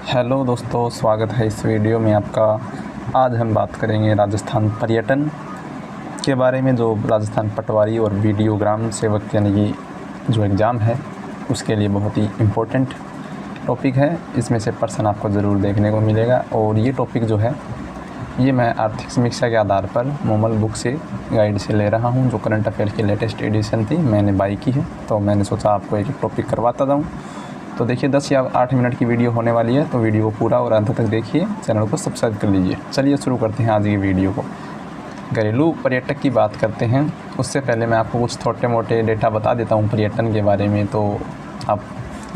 Hello दोस्तों, स्वागत है इस वीडियो में आपका। आज हम बात करेंगे राजस्थान पर्यटन के बारे में, जो राजस्थान पटवारी और वीडियोग्राम सेवक यानी कि जो एग्ज़ाम है उसके लिए बहुत ही इम्पोर्टेंट टॉपिक है। इसमें से पर्सन आपको ज़रूर देखने को मिलेगा। और ये टॉपिक जो है ये मैं आर्थिक समीक्षा के आधार पर मोमल बुक से गाइड से ले रहा हूँ, जो करंट अफेयर की लेटेस्ट एडिशन थी। मैंने बाई की है तो मैंने सोचा आपको एक टॉपिक करवाता जाऊँ। तो देखिए 10 या 8 मिनट की वीडियो होने वाली है, तो वीडियो को पूरा और अंत तक देखिए, चैनल को सब्सक्राइब कर लीजिए। चलिए शुरू करते हैं आज की वीडियो को। घरेलू पर्यटक की बात करते हैं। उससे पहले मैं आपको कुछ छोटे मोटे डेटा बता देता हूँ पर्यटन के बारे में, तो आप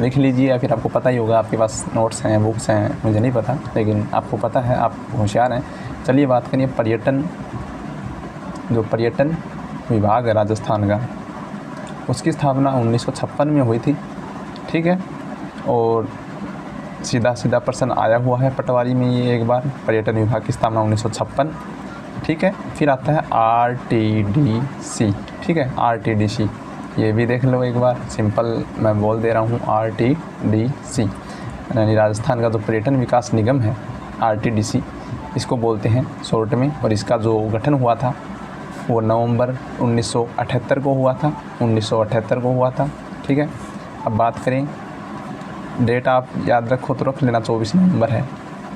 लिख लीजिए या फिर आपको पता ही होगा, आपके पास नोट्स हैं, बुक्स हैं, मुझे नहीं पता, लेकिन आपको पता है, आप होशियार हैं। चलिए बात करिए पर्यटन। जो पर्यटन विभाग है राजस्थान का, उसकी स्थापना 1956 में हुई थी, ठीक है। और सीधा प्रश्न आया हुआ है पटवारी में ये एक बार, पर्यटन विभाग की स्थापना 1956, ठीक है। फिर आता है RTDC, ठीक है, RTDC, ये भी देख लो एक बार, सिंपल मैं बोल दे रहा हूँ, RTDC यानी राजस्थान का जो पर्यटन विकास निगम है, RTDC इसको बोलते हैं शॉर्ट में। और इसका जो गठन हुआ था वो नवंबर 1978 को हुआ था, 1978 को हुआ था, ठीक है। अब बात करें, डेट आप याद रखो तो रख लेना, 24 नवंबर है।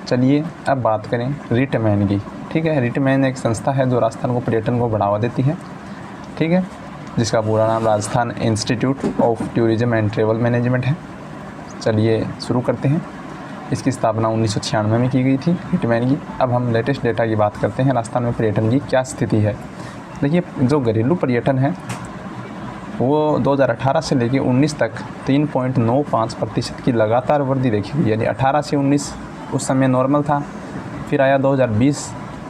चलिए अब बात करें रिटमैन की, ठीक है। रिटमैन एक संस्था है जो राजस्थान को पर्यटन को बढ़ावा देती है, ठीक है, जिसका पूरा नाम Rajasthan institute of tourism and travel management है। चलिए शुरू करते हैं। इसकी स्थापना 1996 में की गई थी रिटमैन की। अब हम लेटेस्ट डेटा की बात करते हैं, राजस्थान में पर्यटन की क्या स्थिति है। देखिए जो घरेलू पर्यटन है वो 2018 से लेकर 19 तक 3.95% की लगातार वृद्धि देखी हुई, यानी 18 से 19 उस समय नॉर्मल था। फिर आया 2020,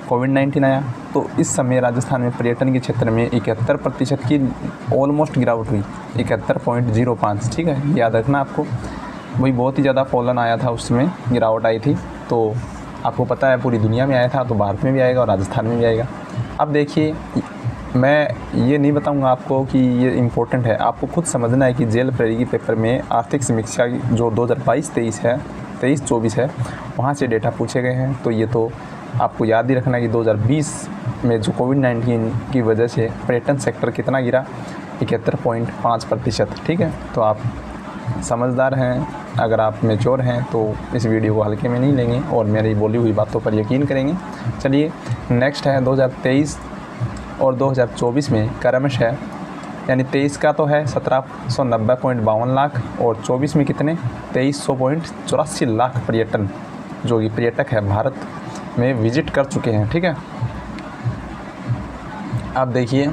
कोविड-19 आया, तो इस समय राजस्थान में पर्यटन के क्षेत्र में 71% की ऑलमोस्ट गिरावट हुई, 71.05, ठीक है, याद रखना आपको। वही बहुत ही ज़्यादा फॉलन आया था, उसमें गिरावट आई थी। तो आपको पता है पूरी दुनिया में आया था, तो भारत में भी आएगा और राजस्थान में भी आएगा। अब देखिए मैं ये नहीं बताऊंगा आपको कि ये इम्पोर्टेंट है, आपको खुद समझना है कि जेल प्रेरी की पेपर में आर्थिक समीक्षा जो 2022-23 है, 23-24 है, वहाँ से डेटा पूछे गए हैं। तो ये तो आपको याद ही रखना है कि 2020 में जो कोविड-19 की वजह से पर्यटन सेक्टर कितना गिरा, 71.5%, ठीक है। तो आप समझदार हैं, अगर आप मैच्योर हैं तो इस वीडियो को हल्के में नहीं लेंगे और मेरी बोली हुई बातों पर यकीन करेंगे। चलिए नेक्स्ट है 2023 और 2024 में क्रमश है, यानी 23 का तो है 1790.52 लाख और 24 में कितने 2384 लाख पर्यटन जो कि पर्यटक है भारत में विजिट कर चुके हैं, ठीक है। अब देखिए,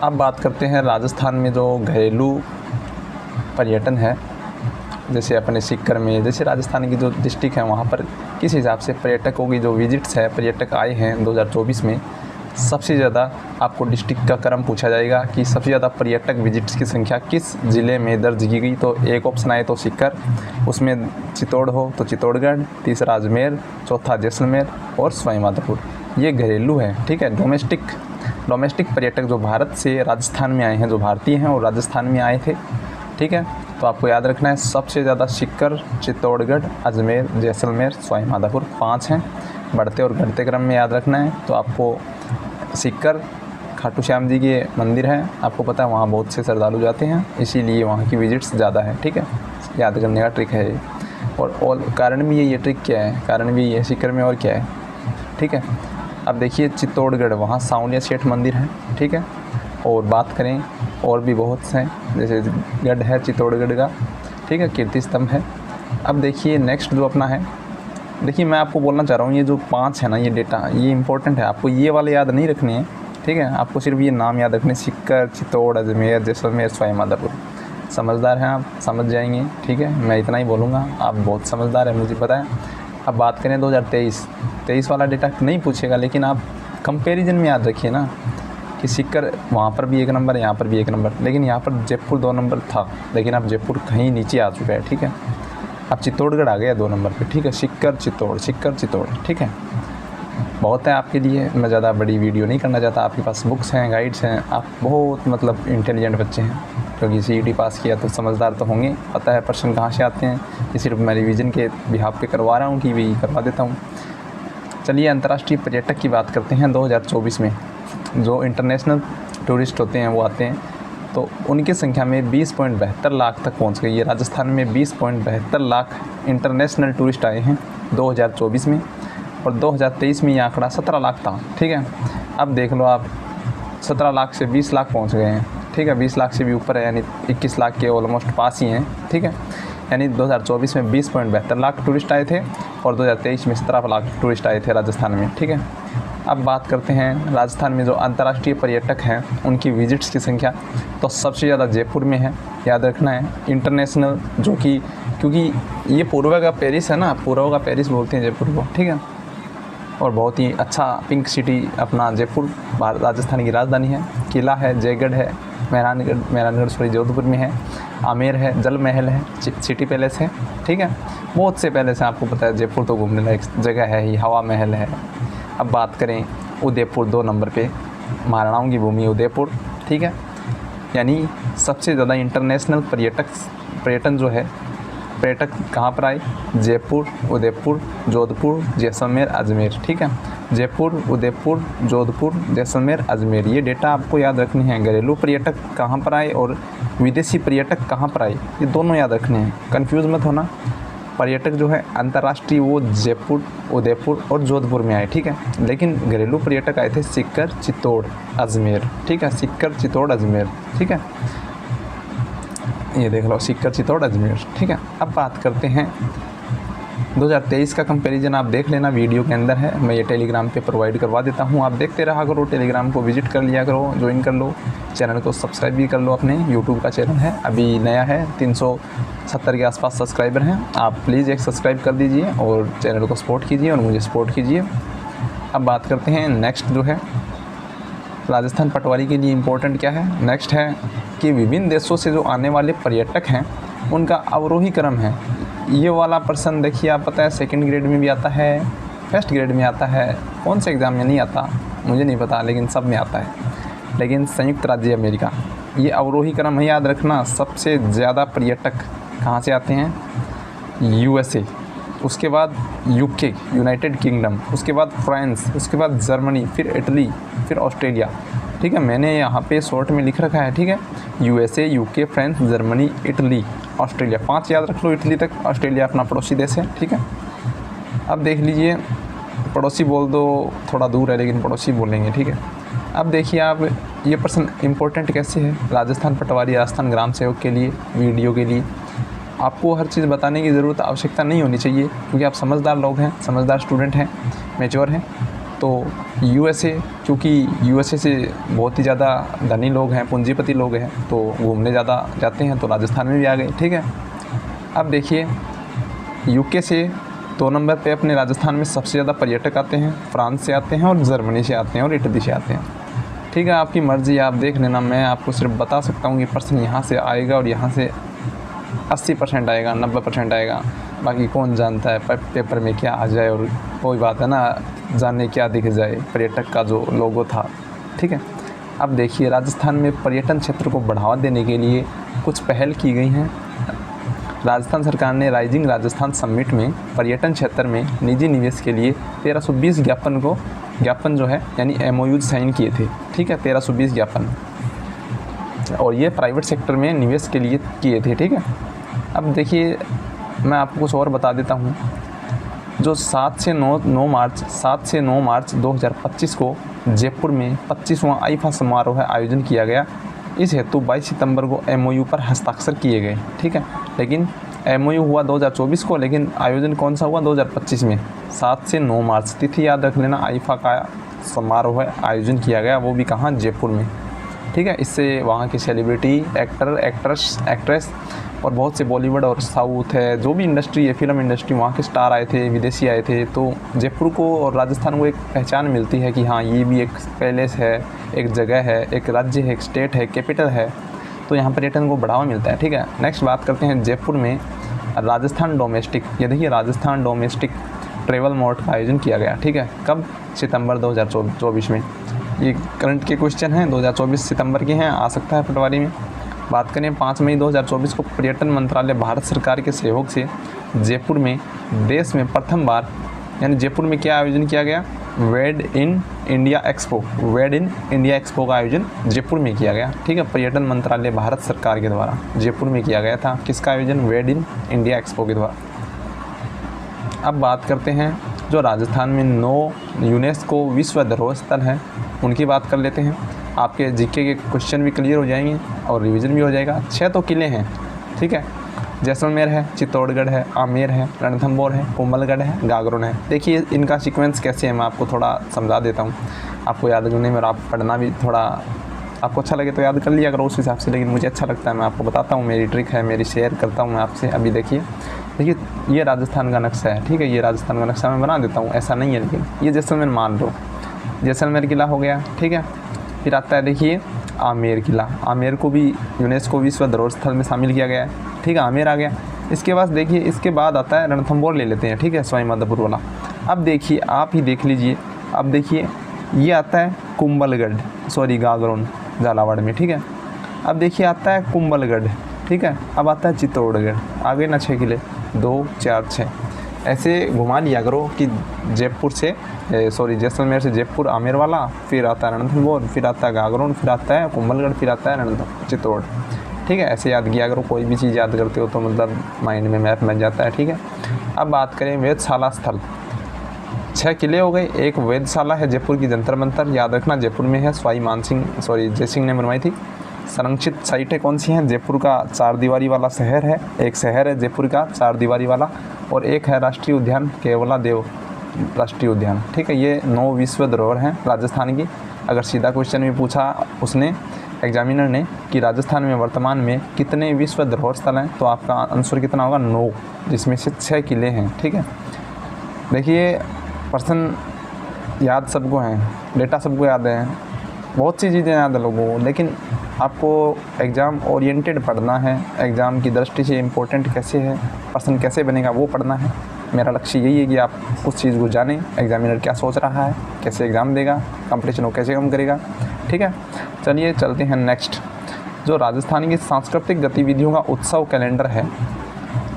अब बात करते हैं राजस्थान में जो घरेलू पर्यटन है, जैसे अपने सीकर में, जैसे राजस्थान की जो डिस्ट्रिक्ट है वहाँ पर किस हिसाब से पर्यटकों की जो विजिट्स है, पर्यटक आए हैं 2024 में, सबसे ज़्यादा आपको डिस्ट्रिक्ट का क्रम पूछा जाएगा कि सबसे ज़्यादा पर्यटक विजिट्स की संख्या किस ज़िले में दर्ज की गई। तो एक ऑप्शन आए तो सीकर, उसमें चित्तौड़ हो तो चित्तौड़गढ़, तीसरा अजमेर, चौथा जैसलमेर और सवाई माधोपुर। ये घरेलू है, ठीक है। डोमेस्टिक पर्यटक जो भारत से राजस्थान में आए हैं, जो भारतीय हैं और राजस्थान में आए थे, ठीक है। तो आपको याद रखना है सबसे ज़्यादा सीकर, चित्तौड़गढ़, अजमेर, जैसलमेर, सवाई माधोपुर 5 हैं। बढ़ते और घटते क्रम में याद रखना है तो आपको सीकर खाटू श्याम जी के मंदिर है, आपको पता है वहाँ बहुत से श्रद्धालु जाते हैं, इसीलिए वहाँ की विजिट्स ज़्यादा है, ठीक है। याद करने का ट्रिक है ये। और कारण भी ये ट्रिक क्या है, कारण भी ये सीकर में और क्या है, ठीक है। अब देखिए चित्तौड़गढ़, वहाँ साउलिया सेठ मंदिर है, ठीक है। और बात करें और भी बहुत से हैं, जैसे गढ़ है चित्तौड़गढ़ का, ठीक है, कीर्ति स्तंभ है। अब देखिए नेक्स्ट जो अपना है, देखिए मैं आपको बोलना चाह रहा हूँ, ये जो 5 है ना, ये डेटा ये इंपॉर्टेंट है, आपको ये वाले याद नहीं रखने हैं, ठीक है। आपको सिर्फ ये नाम याद रखने, सीकर, चित्तौड़, अजमेर, जैसलमेर, सवाई माधोपुर। समझदार हैं आप, समझ जाएंगे, ठीक है। मैं इतना ही बोलूँगा, आप बहुत समझदार हैं, मुझे पता है। अब बात करें 2023 वाला डेटा नहीं पूछेगा, लेकिन आप कंपेरिजन में याद रखिए ना कि सीकर वहाँ पर भी 1 नंबर, यहाँ पर भी 1 नंबर, लेकिन यहाँ पर जयपुर 2 नंबर था, लेकिन अब जयपुर कहीं नीचे आ चुका है, ठीक है। अब चित्तौड़गढ़ आ गया 2 नंबर पे, ठीक है। सीकर चित्तौड़, ठीक है। बहुत है आपके लिए, मैं ज़्यादा बड़ी वीडियो नहीं करना चाहता। आपके पास बुक्स हैं, गाइड्स हैं, आप बहुत मतलब इंटेलिजेंट बच्चे हैं। क्योंकि CET पास किया तो समझदार तो होंगे, पता है प्रश्न कहाँ से आते हैं। ये सिर्फ मैं रिवीजन के बिहाफ पे करवा रहा हूँ कि भी करवा देता हूँ। चलिए अंतर्राष्ट्रीय पर्यटक की बात करते हैं। 2024 में जो इंटरनेशनल टूरिस्ट होते हैं वो आते हैं, तो उनकी संख्या में 20.72 लाख तक पहुंच गई है। राजस्थान में 20.72 लाख इंटरनेशनल टूरिस्ट आए हैं 2024 में, और 2023 में ये आंकड़ा 17 लाख था। ठीक है, अब देख लो आप, 17 लाख से 20 लाख पहुंच गए हैं। ठीक है, 20 लाख से भी ऊपर है, यानी 21 लाख के ऑलमोस्ट पास ही हैं। ठीक है, यानी 2024 में 20.72 लाख टूरिस्ट आए थे और 2023 में 17 लाख टूरिस्ट आए थे राजस्थान में। ठीक है, अब बात करते हैं राजस्थान में जो अंतर्राष्ट्रीय पर्यटक हैं उनकी विजिट्स की संख्या। तो सबसे ज़्यादा जयपुर में है, याद रखना है। इंटरनेशनल जो कि, क्योंकि ये पूर्व का पेरिस है ना, पूर्व का पेरिस बोलते हैं जयपुर को। ठीक है, और बहुत ही अच्छा पिंक सिटी अपना जयपुर राजस्थान की राजधानी है। किला है, जयगढ़ है, मेहरानगढ़ जोधपुर में है, आमेर है, जल महल है, सिटी पैलेस है। ठीक है, बहुत से पैलेस हैं, आपको पता है जयपुर तो घूमने लायक जगह है ही, हवा महल है। अब बात करें उदयपुर, 2 नंबर पे, महाराणाओं की भूमि उदयपुर। ठीक है, यानी सबसे ज़्यादा इंटरनेशनल पर्यटन जो है, पर्यटक कहाँ पर आए? जयपुर, उदयपुर, जोधपुर, जैसलमेर, अजमेर। ठीक है, जयपुर, उदयपुर, जोधपुर, जैसलमेर, अजमेर, ये डेटा आपको याद रखने हैं। घरेलू पर्यटक कहाँ पर आए और विदेशी पर्यटक कहाँ पर आए, ये दोनों याद रखने हैं, कंफ्यूज मत होना। पर्यटक जो है अंतर्राष्ट्रीय वो जयपुर, उदयपुर और जोधपुर में आए। ठीक है, लेकिन घरेलू पर्यटक आए थे सीकर, चित्तौड़, अजमेर। ठीक है, सीकर, चित्तौड़, अजमेर। ठीक है, ये देख लो, सीकर, चित्तौड़, अजमेर। ठीक है, अब बात करते हैं 2023 का कंपैरिजन। आप देख लेना, वीडियो के अंदर है, मैं ये टेलीग्राम पे प्रोवाइड करवा देता हूँ, आप देखते रहा करो। टेलीग्राम को विजिट कर लिया करो, ज्वाइन कर लो, चैनल को सब्सक्राइब भी कर लो। अपने यूट्यूब का चैनल है, अभी नया है, 370 के आसपास सब्सक्राइबर हैं। आप प्लीज़ एक सब्सक्राइब कर दीजिए और चैनल को सपोर्ट कीजिए और मुझे सपोर्ट कीजिए। अब बात करते हैं नेक्स्ट जो है राजस्थान पटवारी के लिए इम्पोर्टेंट क्या है। नेक्स्ट है कि विभिन्न देशों से जो आने वाले पर्यटक हैं उनका अवरोही क्रम है। ये वाला प्रश्न देखिए, आप पता है सेकंड ग्रेड में भी आता है, फर्स्ट ग्रेड में आता है, कौन से एग्ज़ाम में नहीं आता मुझे नहीं पता, लेकिन सब में आता है। लेकिन संयुक्त राज्य अमेरिका, ये अवरोही क्रम है, याद रखना। सबसे ज़्यादा पर्यटक कहाँ से आते हैं? USA, उसके बाद UK, यूनाइटेड किंगडम, उसके बाद फ्रांस, उसके बाद जर्मनी, फिर इटली, फिर ऑस्ट्रेलिया। ठीक है, मैंने यहाँ पे शॉर्ट में लिख रखा है। ठीक है, USA, UK, France, Germany, Italy, Australia, 5 याद रख लो इटली तक। ऑस्ट्रेलिया अपना पड़ोसी देश है। ठीक है, अब देख लीजिए, पड़ोसी बोल दो, थोड़ा दूर है लेकिन पड़ोसी बोलेंगे। ठीक है, अब देखिए आप, ये प्रश्न इम्पोर्टेंट कैसे है राजस्थान पटवारी, राजस्थान ग्राम सेवक के लिए, वीडियो के लिए। आपको हर चीज़ बताने की ज़रूरत, आवश्यकता नहीं होनी चाहिए, क्योंकि आप समझदार लोग हैं, समझदार स्टूडेंट हैं, मैच्योर हैं। तो USA, क्योंकि USA से बहुत ही ज़्यादा धनी लोग हैं, पूंजीपति लोग हैं, तो घूमने ज़्यादा जाते हैं, तो राजस्थान में भी आ गए। ठीक है, अब देखिए UK से 2 नंबर पे अपने राजस्थान में सबसे ज़्यादा पर्यटक आते हैं, फ्रांस से आते हैं और जर्मनी से आते हैं और इटली से आते हैं। ठीक है, आपकी मर्ज़ी, आप देख लेना। मैं आपको सिर्फ बता सकता हूँ कि पर्सन यहाँ से आएगा और यहाँ से 80% आएगा, 90% आएगा, बाकी कौन जानता है पेपर में क्या आ जाए। और कोई बात है ना, जाने क्या दिख जाए, पर्यटक का जो लोगो था। ठीक है, अब देखिए राजस्थान में पर्यटन क्षेत्र को बढ़ावा देने के लिए कुछ पहल की गई हैं। राजस्थान सरकार ने राइजिंग राजस्थान समिट में पर्यटन क्षेत्र में निजी निवेश के लिए 1320 ज्ञापन जो है यानी MOU साइन किए थे। ठीक है, 1320 ज्ञापन, और ये प्राइवेट सेक्टर में निवेश के लिए किए थे। ठीक है, अब देखिए मैं आपको कुछ और बता देता हूँ। जो 7 से 9 मार्च 2025 को जयपुर में 25वां आईफा समारोह आयोजन किया गया। इस हेतु 22 सितंबर को MOU पर हस्ताक्षर किए गए। ठीक है, लेकिन MOU हुआ 2024 को, लेकिन आयोजन कौन सा हुआ? 2025 में, 7 से 9 मार्च, तिथि याद रख लेना। आईफा का समारोह आयोजन किया गया, वो भी कहाँ? जयपुर में। ठीक है, इससे वहाँ की सेलिब्रिटी, एक्टर, एक्ट्रेस और बहुत से बॉलीवुड और साउथ है, जो भी इंडस्ट्री है, फिल्म इंडस्ट्री, वहाँ के स्टार आए थे, विदेशी आए थे। तो जयपुर को और राजस्थान को एक पहचान मिलती है कि हाँ, ये भी एक पैलेस है, एक जगह है, एक राज्य है, एक स्टेट है, कैपिटल है, तो यहाँ पर्यटन को बढ़ावा मिलता है। ठीक है, नेक्स्ट बात करते हैं जयपुर में राजस्थान डोमेस्टिक। ये देखिए, राजस्थान डोमेस्टिक ट्रेवल मोड का आयोजन किया गया। ठीक है, कब? सितंबर 2024 में। ये करंट के क्वेश्चन हैं, 2024 सितंबर के हैं, आ सकता है पटवारी में। बात करें 5 मई 2024 को पर्यटन मंत्रालय भारत सरकार के सहयोग से जयपुर में देश में प्रथम बार यानी जयपुर में क्या आयोजन किया गया, वेड इन इंडिया एक्सपो का आयोजन जयपुर में किया गया। ठीक है, पर्यटन मंत्रालय भारत सरकार के द्वारा जयपुर में किया गया था। किसका आयोजन, वेड इन इंडिया एक्सपो के द्वारा। अब बात करते हैं जो राजस्थान में 9 यूनेस्को विश्व धरोहर स्थल हैं उनकी बात कर लेते हैं। आपके जीके के क्वेश्चन भी क्लियर हो जाएंगे और रिवीजन भी हो जाएगा। 6 तो किले हैं, ठीक है, जैसलमेर है, चित्तौड़गढ़ है, आमेर है, रणथंभौर है, कुंभलगढ़ है, गागरोन है। देखिए इनका सीक्वेंस कैसे है मैं आपको थोड़ा समझा देता हूँ, आपको याद करने में और आप पढ़ना भी थोड़ा आपको अच्छा लगे तो याद कर लिया करो उस हिसाब से, लेकिन मुझे अच्छा लगता है, मैं आपको बताता हूँ, मेरी ट्रिक है, मेरी शेयर करता हूँ मैं आपसे। अभी देखिए ये राजस्थान का नक्शा है, ठीक है, ये राजस्थान का नक्शा मैं बना देता हूँ, ऐसा नहीं है, लेकिन ये जैसलमेर मान लो, जैसलमेर किला हो गया, ठीक है। फिर आता है देखिए आमेर किला, आमेर को भी यूनेस्को विश्व धरोहर स्थल में शामिल किया गया है, ठीक है, आमेर आ गया। इसके बाद देखिए इसके बाद आता है रणथंभौर ले लेते हैं, ठीक है, सवाई माधोपुर वाला। अब देखिए आप ही देख लीजिए, अब देखिए ये आता है कुंभलगढ़, सॉरी गागरोन झालावाड़ में, ठीक है। अब देखिए आता है कुंभलगढ़, ठीक है। अब आता है चित्तौड़गढ़, आ गए ना 6 किले, 2 4 6 ऐसे घुमा लिया करो कि जयपुर से जैसलमेर से जयपुर आमेर वाला, फिर आता है रणथंभौर, फिर आता है गागरोन, फिर आता है कुंभलगढ़, फिर आता है चित्तौड़, ठीक है। ऐसे याद किया करो, कोई भी चीज़ याद करते हो तो मतलब माइंड में मैप बन जाता है, ठीक है। अब बात करें वेधशाला स्थल, 6 किले हो गए, एक वेधशाला है जयपुर की जंतर मंतर, याद रखना जयपुर में है, जय सिंह ने बनवाई थी। संरक्षित साइटें कौन सी हैं, जयपुर का 4 दीवारी वाला शहर है, एक शहर है जयपुर का 4 दीवारी वाला, और एक है राष्ट्रीय उद्यान केवला देव राष्ट्रीय उद्यान, ठीक है। ये 9 विश्व धरोहर हैं राजस्थान की। अगर सीधा क्वेश्चन भी पूछा उसने एग्जामिनर ने कि राजस्थान में वर्तमान में कितने विश्व धरोहर स्थल हैं, तो आपका आंसर कितना होगा, 9, जिसमें से 6 किले हैं, ठीक है। देखिए पर्सन याद सबको हैं, डेटा सबको याद है, बहुत सी चीज़ें याद है लोगों को, लेकिन आपको एग्ज़ाम ओरिएंटेड पढ़ना है, एग्ज़ाम की दृष्टि से इम्पोर्टेंट कैसे है, पर्सन कैसे बनेगा वो पढ़ना है। मेरा लक्ष्य यही है कि आप उस चीज़ को जानें, एग्जामिनर क्या सोच रहा है, कैसे एग्ज़ाम देगा, कंपटीशन को कैसे कम करेगा, ठीक है। चलिए चलते हैं नेक्स्ट, जो राजस्थान की सांस्कृतिक गतिविधियों का उत्सव कैलेंडर है,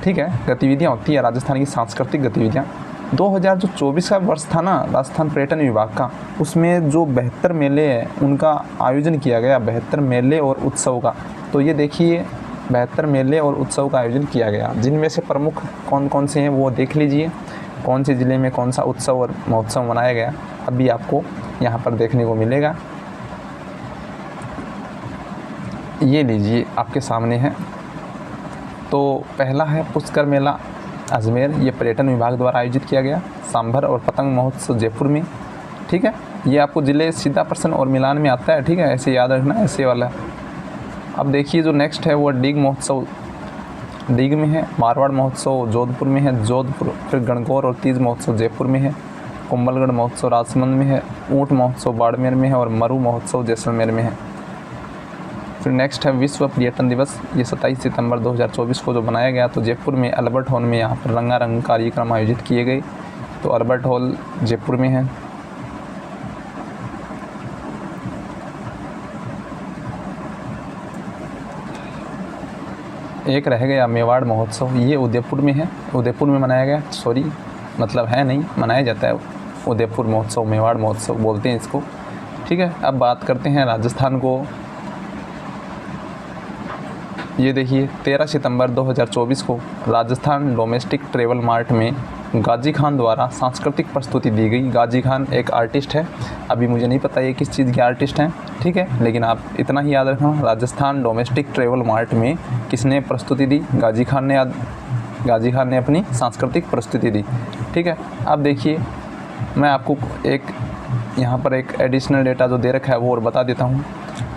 ठीक है। गतिविधियाँ होती है राजस्थान की सांस्कृतिक गतिविधियाँ। 2024 का वर्ष था ना राजस्थान पर्यटन विभाग का, उसमें जो 72 मेले हैं उनका आयोजन किया गया, 72 मेले और उत्सव का। तो ये देखिए 72 मेले और उत्सव का आयोजन किया गया, जिनमें से प्रमुख कौन कौन से हैं वो देख लीजिए, कौन से ज़िले में कौन सा उत्सव और महोत्सव मनाया गया, अभी आपको यहाँ पर देखने को मिलेगा। ये लीजिए आपके सामने है। तो पहला है पुष्कर मेला अजमेर, ये पर्यटन विभाग द्वारा आयोजित किया गया। सांभर और पतंग महोत्सव जयपुर में, ठीक है। ये आपको ज़िले सीधा पर्सन और मिलान में आता है, ठीक है, ऐसे याद रखना, ऐसे वाला। अब देखिए जो नेक्स्ट है वो डीग महोत्सव डीग में है, मारवाड़ महोत्सव जोधपुर में है, जोधपुर, फिर गणगौर और तीज महोत्सव जयपुर में है, कुंभलगढ़ महोत्सव राजसमंद में है, ऊँट महोत्सव बाड़मेर में है और मरु महोत्सव जैसलमेर में है। फिर नेक्स्ट है विश्व पर्यटन दिवस, ये 27 सितंबर 2024 को जो बनाया गया, तो जयपुर में अल्बर्ट हॉल में यहाँ पर रंगारंग कार्यक्रम आयोजित किए गए, तो अल्बर्ट हॉल जयपुर में है। एक रह गया मेवाड़ महोत्सव, ये उदयपुर में है, उदयपुर में मनाया गया, सॉरी मतलब है नहीं, मनाया जाता है उदयपुर महोत्सव, मेवाड़ महोत्सव बोलते हैं इसको, ठीक है। अब बात करते हैं राजस्थान को, ये देखिए 13 सितंबर 2024 को राजस्थान डोमेस्टिक ट्रेवल मार्ट में गाजी खान द्वारा सांस्कृतिक प्रस्तुति दी गई। गाजी खान एक आर्टिस्ट है, अभी मुझे नहीं पता ये किस चीज़ के आर्टिस्ट हैं, ठीक है, लेकिन आप इतना ही याद रखना, राजस्थान डोमेस्टिक ट्रेवल मार्ट में किसने प्रस्तुति दी, गाजी खान ने अपनी सांस्कृतिक प्रस्तुति दी, ठीक है। अब देखिए मैं आपको एक यहाँ पर एक एडिशनल डेटा जो दे रखा है वो और बता देता हूँ।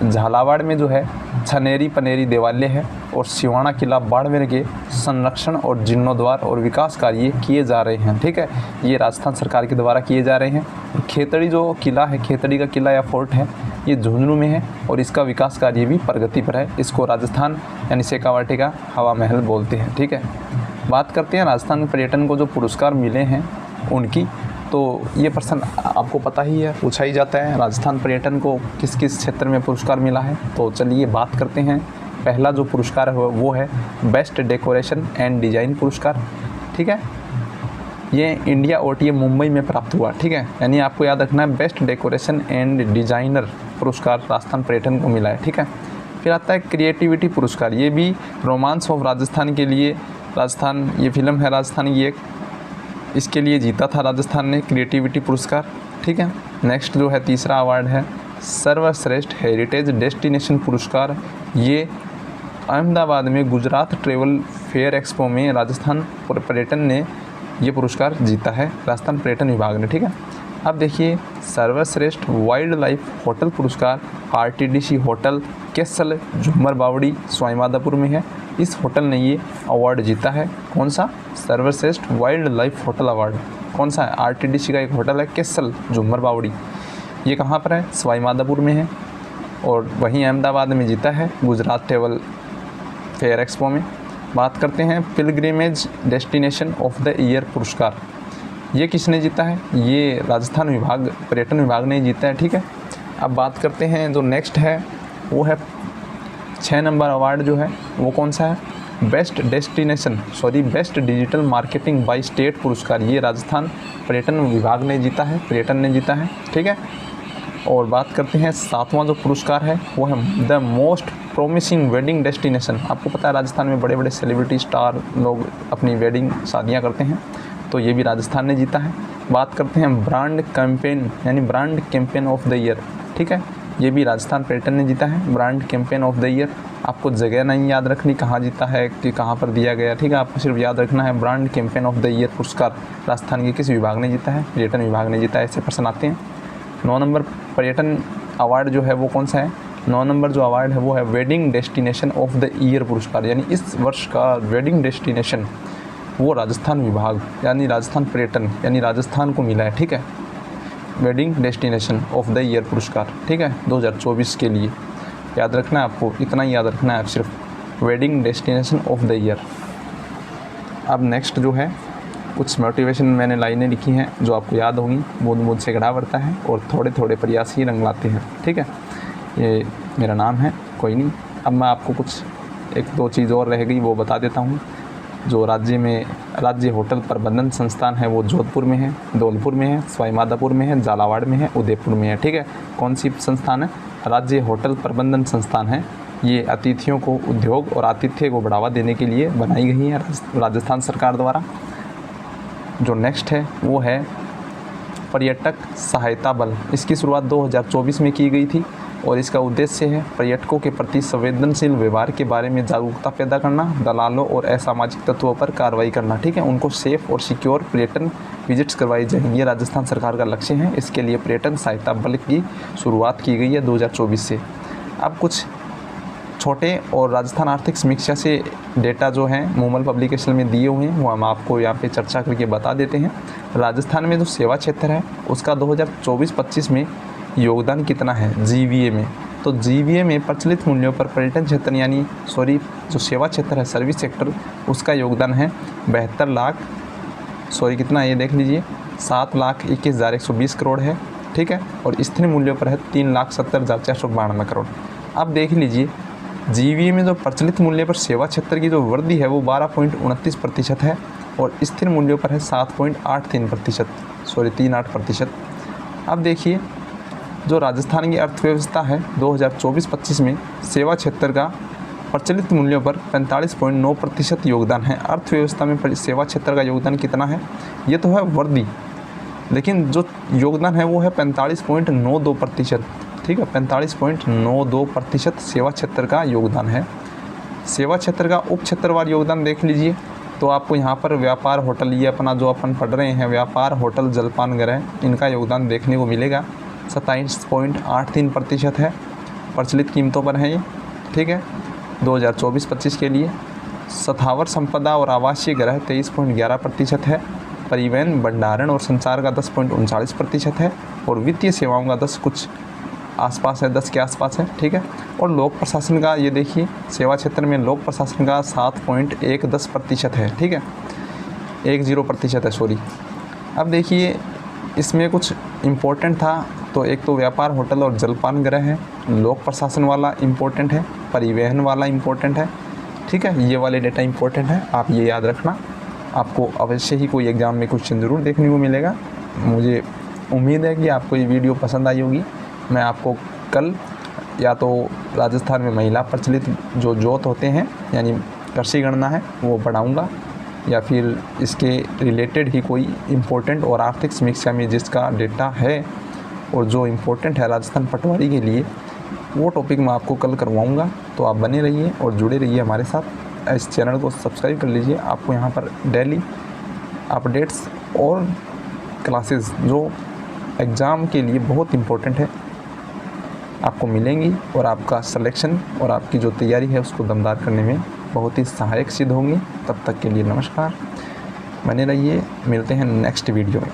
झालावाड़ में जो है छनेरी पनेरी देवालय है और सिवाना किला बाड़मेर के संरक्षण और जीर्णोद्वार और विकास कार्य किए जा रहे हैं, ठीक है, ये राजस्थान सरकार के द्वारा किए जा रहे हैं। खेतड़ी जो किला है, खेतड़ी का किला या फोर्ट है, ये झुंझुनू में है और इसका विकास कार्य भी प्रगति पर है। इसको राजस्थान यानी शेखावाटी का हवा महल बोलते हैं, ठीक है। बात करते हैं राजस्थान पर्यटन को जो पुरस्कार मिले हैं उनकी, तो ये प्रश्न आपको पता ही है, पूछा ही जाता है राजस्थान पर्यटन को किस किस क्षेत्र में पुरस्कार मिला है। तो चलिए बात करते हैं पहला जो पुरस्कार है वो है बेस्ट डेकोरेशन एंड डिज़ाइन पुरस्कार, ठीक है। ये इंडिया OTM मुंबई में प्राप्त हुआ, ठीक है। यानी आपको याद रखना है बेस्ट डेकोरेशन एंड डिज़ाइनर पुरस्कार राजस्थान पर्यटन को मिला है, ठीक है। फिर आता है क्रिएटिविटी पुरस्कार, ये भी रोमांस ऑफ राजस्थान के लिए, राजस्थान ये फिल्म है राजस्थान की एक, इसके लिए जीता था राजस्थान ने क्रिएटिविटी पुरस्कार, ठीक है। नेक्स्ट जो है तीसरा अवार्ड है सर्वश्रेष्ठ हेरिटेज डेस्टिनेशन पुरस्कार, ये अहमदाबाद में गुजरात ट्रेवल फेयर एक्सपो में राजस्थान पर्यटन ने ये पुरस्कार जीता है, राजस्थान पर्यटन विभाग ने, ठीक है। अब देखिए सर्वश्रेष्ठ वाइल्ड लाइफ होटल पुरस्कार RTDC होटल केसल झूमर बावड़ी स्वाईमाधोपुर में है, इस होटल ने ये अवार्ड जीता है। कौन सा? सर्वश्रेष्ठ वाइल्ड लाइफ होटल अवार्ड। कौन सा है? RTDC का एक होटल है केसल झूमर बावड़ी, ये कहाँ पर है? स्वाईमाधोपुर में है, और वहीं अहमदाबाद में जीता है गुजरात ट्रेवल फेयर एक्सपो में। बात करते हैं pilgrimage destination of the year पुरस्कार, ये किसने जीता है? ये राजस्थान विभाग पर्यटन विभाग ने जीता है, ठीक है। अब बात करते हैं जो नेक्स्ट है वो है 6 नंबर अवार्ड जो है वो कौन सा है? Best best digital marketing by state पुरस्कार, ये राजस्थान पर्यटन विभाग ने जीता है, पर्यटन ने जीता है, ठीक है। और बात करते हैं 7वां जो पुरस्कार है वो है the most promising wedding destination. आपको पता है राजस्थान में बड़े बड़े सेलिब्रिटी स्टार लोग अपनी वेडिंग शादियां करते हैं, तो ये भी राजस्थान ने जीता है। बात करते हैं ब्रांड कैंपेन यानी brand campaign of the year, ठीक है, ये भी राजस्थान पर्यटन ने जीता है brand campaign of the year. आपको जगह नहीं याद रखनी कहाँ जीता है कि कहाँ पर दिया गया, ठीक है, आपको सिर्फ याद रखना है brand campaign of the year पुरस्कार राजस्थान के किस विभाग ने जीता है? पर्यटन विभाग ने जीता है। ऐसे प्रश्न आते हैं। 9 नंबर पर्यटन अवार्ड जो है वो कौन सा है? 9 नंबर जो अवार्ड है वो है wedding destination of the year पुरस्कार, यानी इस वर्ष का वेडिंग डेस्टिनेशन वो राजस्थान विभाग यानी राजस्थान पर्यटन यानी राजस्थान को मिला है, ठीक है, wedding destination of the year पुरस्कार, ठीक है, 2024 के लिए। याद रखना है आपको, इतना ही याद रखना है सिर्फ, wedding destination of the year. अब नेक्स्ट जो है कुछ मोटिवेशन मैंने लाइनें लिखी हैं जो आपको याद होंगी। बूंद बूंद से घड़ा बढ़ता है और थोड़े थोड़े प्रयास ही रंग लाते हैं, ठीक है, ये मेरा नाम है, कोई नहीं। अब मैं आपको कुछ 1-2 चीज़ और रह गई वो बता देता हूँ। जो राज्य होटल प्रबंधन संस्थान है वो जोधपुर में है, धौलपुर में है, स्वाईमाधोपुर में है, झालावाड़ में है, उदयपुर में है, ठीक है। कौन सी संस्थान है? राज्य होटल प्रबंधन संस्थान है। ये अतिथियों को उद्योग और आतिथ्य को बढ़ावा देने के लिए बनाई गई है राजस्थान सरकार द्वारा। जो नेक्स्ट है वो है पर्यटक सहायता बल, इसकी शुरुआत 2024 में की गई थी और इसका उद्देश्य है पर्यटकों के प्रति संवेदनशील व्यवहार के बारे में जागरूकता पैदा करना, दलालों और असामाजिक तत्वों पर कार्रवाई करना, ठीक है, उनको सेफ और सिक्योर पर्यटन विजिट्स करवाई जाएंगी। ये राजस्थान सरकार का लक्ष्य है। इसके लिए पर्यटन सहायता बल की शुरुआत की गई है 2024 से। अब कुछ छोटे और राजस्थान आर्थिक समीक्षा से डेटा जो हैं मूमल पब्लिकेशन में दिए हुए हैं वो हम आपको यहाँ पे चर्चा करके बता देते हैं। राजस्थान में जो सेवा क्षेत्र है उसका 2024-25 में योगदान कितना है GVA में? तो GVA में प्रचलित मूल्यों पर पर्यटन क्षेत्र जो सेवा क्षेत्र है सर्विस सेक्टर, उसका योगदान है 72 लाख कितना ये देख लीजिए 7,21,120 करोड़ है, ठीक है, और स्थिर मूल्यों पर है 3,70,492 करोड़। अब देख लीजिए GVA में जो प्रचलित मूल्य पर सेवा क्षेत्र की जो वृद्धि है वो 12.29% है और स्थिर मूल्यों पर है 7.38%। अब देखिए जो राजस्थान की अर्थव्यवस्था है 2024-25 में सेवा क्षेत्र का प्रचलित मूल्यों पर 45.9% योगदान है। अर्थव्यवस्था में सेवा क्षेत्र का योगदान कितना है? ये तो है वृद्धि, लेकिन जो योगदान है वो है 45.92%, ठीक है, 45.92% सेवा क्षेत्र का योगदान है। सेवा क्षेत्र का उप क्षेत्रवार योगदान देख लीजिए तो आपको यहाँ पर व्यापार होटल, ये अपना जो अपन पढ़ रहे हैं व्यापार होटल जलपान गृह, इनका योगदान देखने को मिलेगा 27.83% है, प्रचलित कीमतों पर है ये, ठीक है, 2024-25 के लिए। स्थावर संपदा और आवासीय गृह 23.11% है, परिवहन भंडारण और संचार का 10.39% है और वित्तीय सेवाओं का 10 कुछ आसपास है, 10 के आसपास है, ठीक है। और लोक प्रशासन का ये देखिए सेवा क्षेत्र में लोक प्रशासन का 7.10% है, ठीक है, 10% है, सॉरी। अब देखिए इसमें कुछ इम्पोर्टेंट था तो एक तो व्यापार होटल और जलपान गृह है, लोक प्रशासन वाला इम्पोर्टेंट है, परिवहन वाला इम्पोर्टेंट है, ठीक है। ये वाले डेटा इम्पोर्टेंट है, आप ये याद रखना। आपको अवश्य ही कोई एग्ज़ाम में क्वेश्चन ज़रूर देखने को मिलेगा। मुझे उम्मीद है कि आपको ये वीडियो पसंद आई होगी। मैं आपको कल या तो राजस्थान में महिला प्रचलित जो जोत होते हैं यानी कृषि गणना है वो पढ़ाऊँगा, या फिर इसके रिलेटेड ही कोई इम्पोर्टेंट और आर्थिक समीक्षा में जिसका डेटा है और जो इम्पोर्टेंट है राजस्थान पटवारी के लिए, वो टॉपिक मैं आपको कल करवाऊँगा। तो आप बने रहिए और जुड़े रहिए हमारे साथ। इस चैनल को सब्सक्राइब कर लीजिए। आपको यहाँ पर डेली अपडेट्स और क्लासेस जो एग्ज़ाम के लिए बहुत इम्पोर्टेंट है आपको मिलेंगी, और आपका सिलेक्शन और आपकी जो तैयारी है उसको दमदार करने में बहुत ही सहायक सिद्ध होंगी। तब तक के लिए नमस्कार, बने रहिए, मिलते हैं नेक्स्ट वीडियो में।